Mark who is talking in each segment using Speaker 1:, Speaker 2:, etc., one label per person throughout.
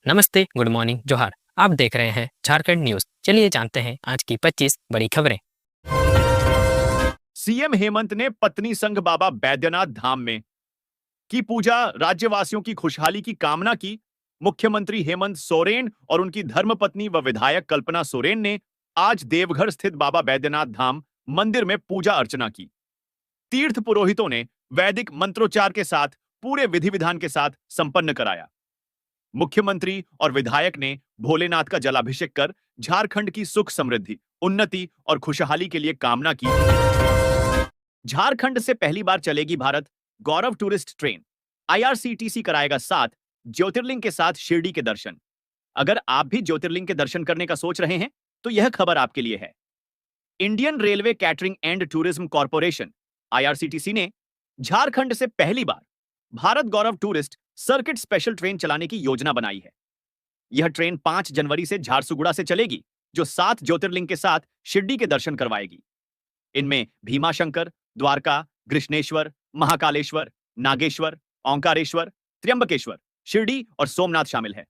Speaker 1: नमस्ते, good morning, जोहार। आप देख रहे हैं झारखंड न्यूज। चलिए जानते हैं आज की 25 बड़ी खबरें।
Speaker 2: सीएम हेमंत ने पत्नी संग बाबा बैद्यनाथ धाम में की पूजा, राज्यवासियों की खुशहाली की कामना की। मुख्यमंत्री हेमंत सोरेन और उनकी धर्मपत्नी व विधायक कल्पना सोरेन ने आज देवघर स्थित बाबा बैद्यनाथ धाम मंदिर में पूजा अर्चना की। तीर्थ पुरोहितों ने वैदिक मंत्रोच्चार के साथ पूरे विधि विधान के साथ संपन्न कराया। मुख्यमंत्री और विधायक ने भोलेनाथ का जलाभिषेक कर झारखंड की सुख समृद्धि, उन्नति और खुशहाली के लिए कामना की। झारखंड से पहली बार चलेगी भारत गौरव टूरिस्ट ट्रेन। आईआरसीटीसी कराएगा 7 ज्योतिर्लिंग के साथ शिरडी के दर्शन। अगर आप भी ज्योतिर्लिंग के दर्शन करने का सोच रहे हैं तो यह खबर आपके लिए है। Indian railway catering and tourism corporation IRCTC ने झारखंड से पहली बार भारत गौरव टूरिस्ट सर्किट स्पेशल ट्रेन चलाने की योजना बनाई है। यह ट्रेन 5 जनवरी से झारसुगुड़ा से चलेगी, जो 7 ज्योतिर्लिंग के साथ शिरडी के दर्शन करवाएगी। इनमें भीमाशंकर, द्वारका, कृष्णेश्वर, महाकालेश्वर, नागेश्वर, ओंकारेश्वर, त्र्यंबकेश्वर, शिरडी और सोमनाथ शामिल है।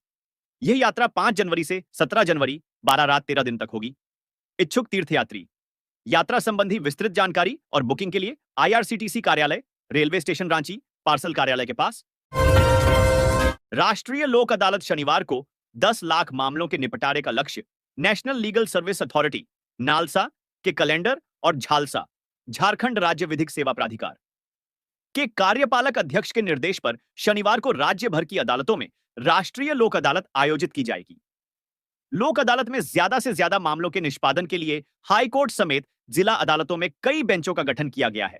Speaker 2: यह यात्रा 5 जनवरी से 17 जनवरी 12 रात 13 दिन तक होगी। इच्छुक तीर्थयात्री यात्रा संबंधी विस्तृत जानकारी और बुकिंग के लिए आईआरसीटीसी कार्यालय, रेलवे स्टेशन रांची, पार्सल कार्यालय के पास। राष्ट्रीय लोक अदालत शनिवार को 10 लाख मामलों के निपटारे का लक्ष्य national legal service authority NALSA के कैलेंडर और झालसा झारखंड राज्य विधिक सेवा प्राधिकार के कार्यपालक अध्यक्ष के निर्देश पर शनिवार को राज्य भर की अदालतों में राष्ट्रीय लोक अदालत आयोजित की जाएगी। लोक अदालत में ज्यादा से ज्यादा मामलों के निष्पादन के लिए हाईकोर्ट समेत जिला अदालतों में कई बेंचों का गठन किया गया है।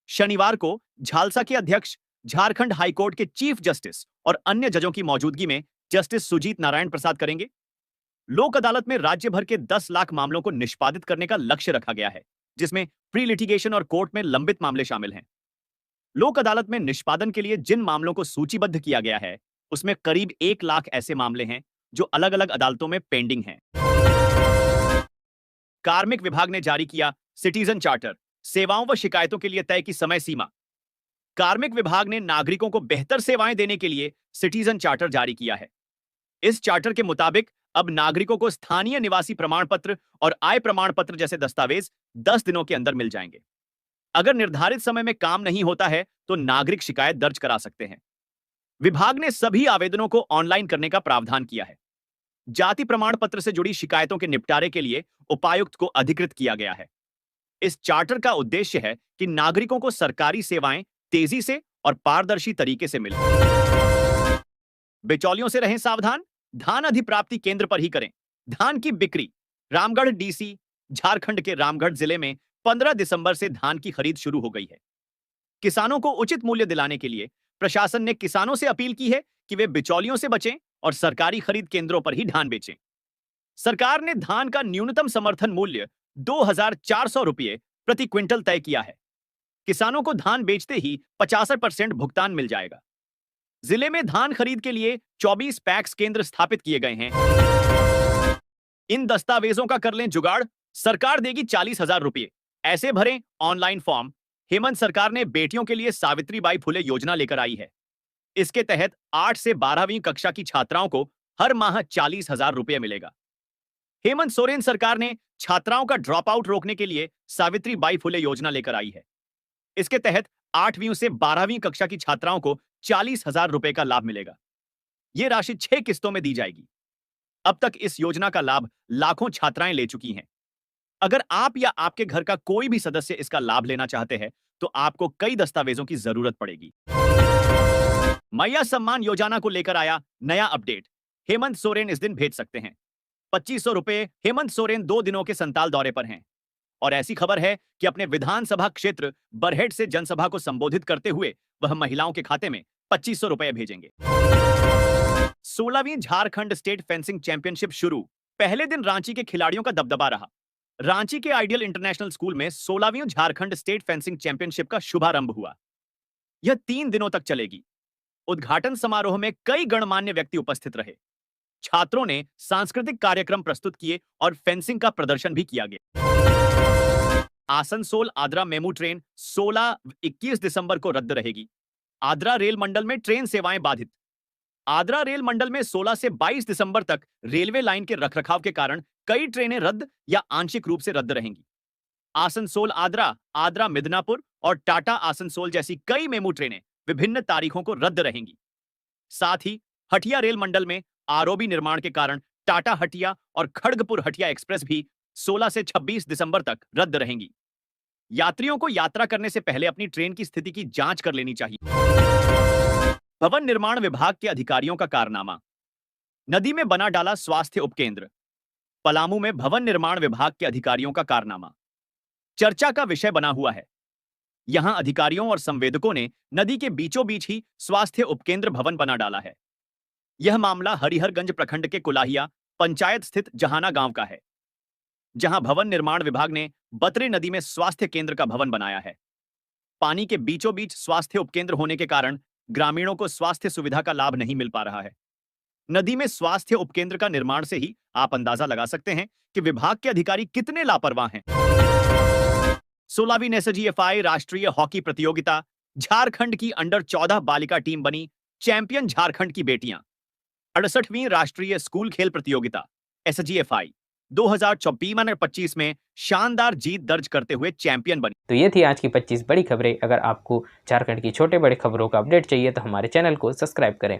Speaker 2: शनिवार को झालसा के अध्यक्ष झारखंड हाईकोर्ट के चीफ जस्टिस और अन्य जजों की मौजूदगी में जस्टिस सुजीत नारायण प्रसाद करेंगे। लोक अदालत में राज्य भर के 10 लाख मामलों को निष्पादित करने का लक्ष्य रखा गया है, जिसमें प्री लिटिगेशन और कोर्ट में लंबित मामले शामिल हैं। लोक अदालत में निष्पादन के लिए जिन मामलों को सूचीबद्ध किया गया है, उसमें करीब 1 लाख ऐसे मामले हैं जो अलग अलग अदालतों में पेंडिंग हैं। कार्मिक विभाग ने जारी किया सिटीजन चार्टर, सेवाओं व शिकायतों के लिए तय की समय सीमा। कार्मिक विभाग ने नागरिकों को बेहतर सेवाएं देने के लिए सिटीजन चार्टर जारी किया है। इस चार्टर के मुताबिक अब नागरिकों को स्थानीय निवासी प्रमाण पत्र और आय प्रमाण पत्र जैसे दस्तावेज 10 दिनों के अंदर मिल जाएंगे। अगर निर्धारित समय में काम नहीं होता है तो नागरिक शिकायत दर्ज करा सकते हैं। विभाग ने सभी आवेदनों को ऑनलाइन करने का प्रावधान किया है। जाति प्रमाण पत्र से जुड़ी शिकायतों के निपटारे के लिए उपायुक्त को अधिकृत किया गया है। इस चार्टर का उद्देश्य है कि नागरिकों को सरकारी सेवाएं तेजी से और पारदर्शी तरीके से मिले। बिचौलियों से रहें सावधान, धान अधिप्राप्ति केंद्र पर ही करें। धान की बिक्री। रामगढ़ डीसी झारखंड के रामगढ़ जिले में 15 दिसंबर से धान की खरीद शुरू हो गई है। किसानों को उचित मूल्य दिलाने के लिए प्रशासन ने किसानों से अपील की है कि वे बिचौलियों से बचें और सरकारी खरीद केंद्रों पर ही धान बेचें। सरकार ने धान का न्यूनतम समर्थन मूल्य 2,400 रुपये प्रति क्विंटल तय किया है। किसानों को धान बेचते ही 85% भुगतान मिल जाएगा। जिले में धान खरीद के लिए 24 पैक्स केंद्र स्थापित किए गए हैं। इन दस्तावेजों का कर लें जुगाड़, सरकार देगी 40,000 रुपये। ऐसे भरें ऑनलाइन फॉर्म। हेमंत सरकार ने बेटियों के लिए सावित्रीबाई फुले योजना लेकर आई है। इसके तहत 8 से 12वीं कक्षा की छात्राओं को हर माह 40,000 रुपये मिलेगा। हेमंत सोरेन सरकार ने छात्राओं का ड्रॉप आउट रोकने के लिए सावित्रीबाई फुले योजना लेकर आई है। इसके तहत 8वीं से 12वीं कक्षा की छात्राओं को 40,000 रुपए का लाभ मिलेगा। यह राशि 6 किस्तों में दी जाएगी। अब तक इस योजना का लाभ लाखों छात्राएं ले चुकी हैं। अगर आप या आपके घर का कोई भी सदस्य इसका लाभ लेना चाहते हैं तो आपको कई दस्तावेजों की जरूरत पड़ेगी। मैया सम्मान योजना को लेकर आया नया अपडेट। हेमंत सोरेन इस दिन भेज सकते हैं 2500 रुपए। हेमंत सोरेन 2 दिनों के संताल दौरे पर हैं और ऐसी खबर है कि अपने विधानसभा क्षेत्र बरहेट से जनसभा को संबोधित करते हुए वह महिलाओं के खाते में 2500 रुपए भेजेंगे। 16वीं झारखंड स्टेट फेंसिंग चैंपियनशिप शुरू। पहले दिन रांची के खिलाड़ियों का दबदबा रहा। रांची के आइडियल इंटरनेशनल स्कूल में 16वीं झारखंड स्टेट फेंसिंग चैंपियनशिप का शुभारंभ हुआ। यह 3 दिनों तक चलेगी। उद्घाटन समारोह में कई गणमान्य व्यक्ति उपस्थित रहे। छात्रों ने सांस्कृतिक कार्यक्रम प्रस्तुत किए और फेंसिंग का प्रदर्शन भी किया गया। आसनसोल आद्रा मेमू ट्रेन 16-21 दिसंबर को रद्द रहेगी। आद्रा रेल मंडल में ट्रेन सेवाएं बाधित। आद्रा रेल मंडल में 16 से 22 दिसंबर तक रेलवे लाइन के रखरखाव के कारण कई ट्रेनें रद्द या आंशिक रूप से रद्द रहेंगी। आसनसोल आद्रा, आद्रा मिदनापुर और टाटा आसनसोल जैसी कई मेमू ट्रेनें विभिन्न तारीखों को रद्द रहेंगी। साथ ही हटिया रेल मंडल में आरओबी निर्माण के कारण टाटा हटिया और खड़गपुर हटिया एक्सप्रेस भी 16 से 26 दिसंबर तक रद्द रहेंगी। यात्रियों को यात्रा करने से पहले अपनी ट्रेन की स्थिति की जांच कर लेनी चाहिए। भवन निर्माण विभाग के अधिकारियों का कारनामा। नदी में बना डाला स्वास्थ्य उपकेंद्र। पलामू में भवन निर्माण विभाग के अधिकारियों का कारनामा चर्चा का विषय बना हुआ है। यहां अधिकारियों और संवेदकों ने नदी के बीचों बीच ही स्वास्थ्य उपकेंद्र भवन बना डाला है। यह मामला हरिहरगंज प्रखंड के कुलाहिया पंचायत स्थित जहाना गांव का है, जहां भवन निर्माण विभाग ने बतरे नदी में स्वास्थ्य केंद्र का भवन बनाया है। पानी के बीचों बीच स्वास्थ्य उपकेंद्र होने के कारण ग्रामीणों को स्वास्थ्य सुविधा का लाभ नहीं मिल पा रहा है। नदी में स्वास्थ्य उपकेंद्र का निर्माण से ही आप अंदाजा लगा सकते हैं कि विभाग के अधिकारी कितने लापरवाह हैं। 16वीं एसजीएफआई राष्ट्रीय हॉकी प्रतियोगिता, झारखंड की अंडर 14 बालिका टीम बनी चैंपियन झारखंड की बेटियां। 68वीं राष्ट्रीय स्कूल खेल प्रतियोगिता एसजीएफआई 2024-25 में शानदार जीत दर्ज करते हुए चैंपियन बनी।
Speaker 1: तो ये थी आज की 25 बड़ी खबरें। अगर आपको झारखंड की छोटे बड़े खबरों का अपडेट चाहिए तो हमारे चैनल को सब्सक्राइब करें।